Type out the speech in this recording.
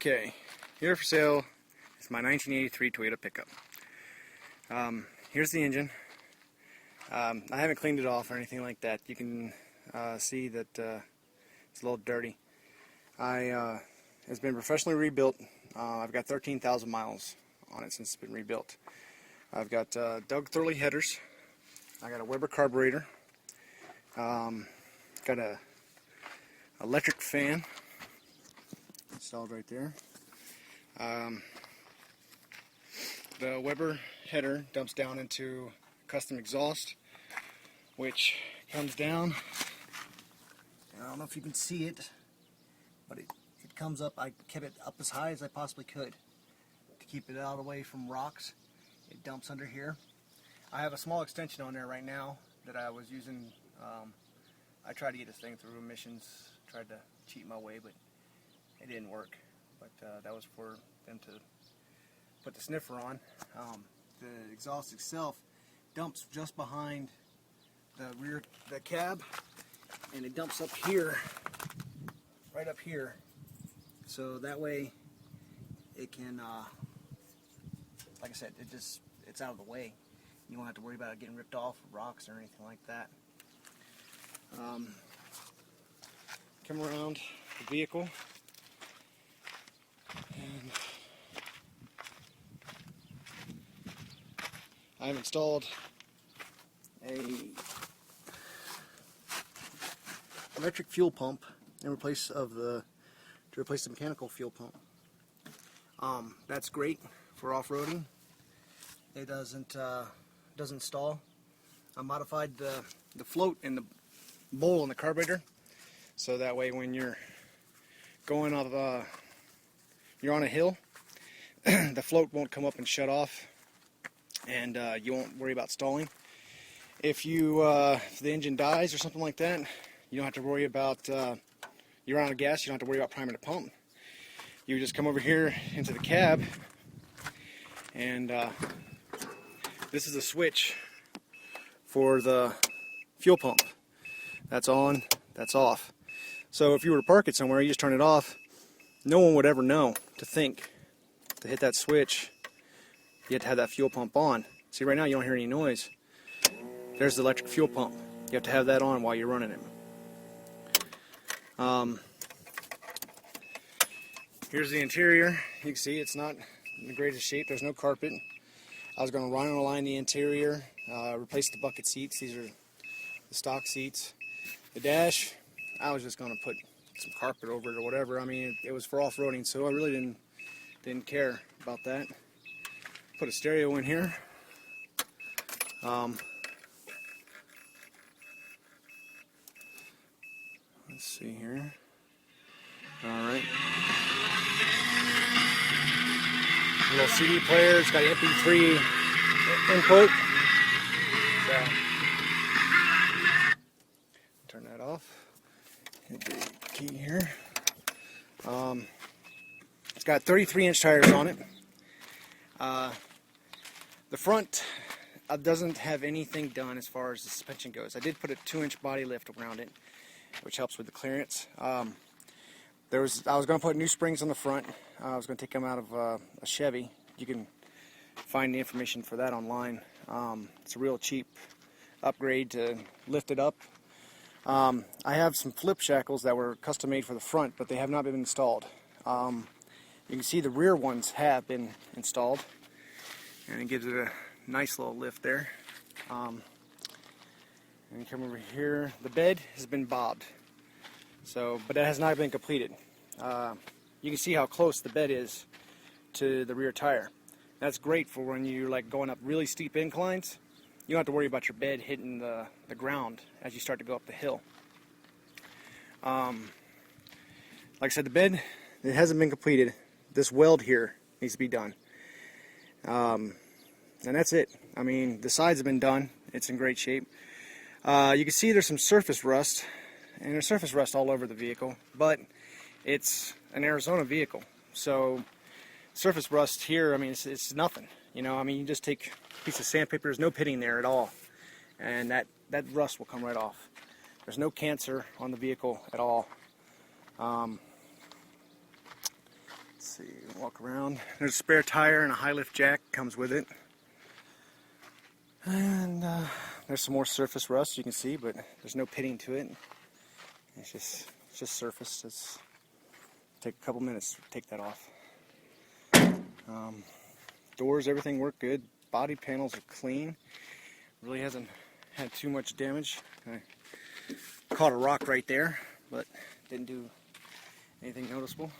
Okay, here for sale is my 1983 Toyota pickup. Here's the engine. I haven't cleaned it off or anything like that. You can see that it's a little dirty. It's been professionally rebuilt. I've got 13,000 miles on it since it's been rebuilt. I've got Doug Thurley headers. I got a Weber carburetor. Got a electric fan installed right there. The Weber header dumps down into custom exhaust, which comes down. I don't know if you can see it, but it comes up. I kept it up as high as I possibly could to keep it out of the way from rocks. It dumps under here. I have a small extension on there right now that I was using. I tried to get this thing through emissions, tried to cheat my way, but it didn't work. But that was for them to put the sniffer on. The exhaust itself dumps just behind the cab, and it dumps up here, right up here. So that way it can, like I said, it's out of the way. You won't have to worry about it getting ripped off with rocks or anything like that. Come around the vehicle, and I've installed a electric fuel pump to replace the mechanical fuel pump. That's great for off-roading. It doesn't stall. I modified the float in the bowl in the carburetor, so that way when you're going off, you're on a hill, the float won't come up and shut off, and you won't worry about stalling. If the engine dies or something like that, you don't have to worry about, you're out of gas, you don't have to worry about priming the pump. You just come over here into the cab, and this is a switch for the fuel pump. That's on, that's off. So if you were to park it somewhere, you just turn it off, no one would ever know to hit that switch. You have to have that fuel pump on. See, right now you don't hear any noise. There's the electric fuel pump. You have to have that on while you're running it. Here's the interior. You can see it's not in the greatest shape. There's no carpet. I was going to run and align the interior, replace the bucket seats. These are the stock seats. The dash, I was just going to put some carpet over it or whatever. I mean, it was for off-roading, so I really didn't care about that. Put a stereo in here. Let's see here. Alright. Little CD player. It's got an MP3 input. So, turn that off. Hit the key here. It's got 33-inch tires on it. The front doesn't have anything done as far as the suspension goes. I did put a 2-inch body lift around it, which helps with the clearance. I was going to put new springs on the front. I was going to take them out of a Chevy. You can find the information for that online. It's a real cheap upgrade to lift it up. I have some flip shackles that were custom made for the front, but they have not been installed. You can see the rear ones have been installed, and it gives it a nice little lift there. And you come over here, the bed has been bobbed, but it has not been completed. You can see how close the bed is to the rear tire. That's great for when you're like going up really steep inclines. You don't have to worry about your bed hitting the ground as you start to go up the hill. Like I said, the bed, it hasn't been completed. This weld here needs to be done. And that's it. I mean, the sides have been done. It's in great shape. You can see there's some surface rust, and there's surface rust all over the vehicle, but it's an Arizona vehicle, so surface rust here, I mean, it's nothing. You know, I mean, you just take a piece of sandpaper, there's no pitting there at all, and that rust will come right off. There's no cancer on the vehicle at all. Let's see. Walk around. There's a spare tire and a high lift jack comes with it. And there's some more surface rust you can see, but there's no pitting to it. It's just surface. It's take a couple minutes to take that off. Doors, everything worked good. Body panels are clean. Really hasn't had too much damage. I caught a rock right there, but didn't do anything noticeable.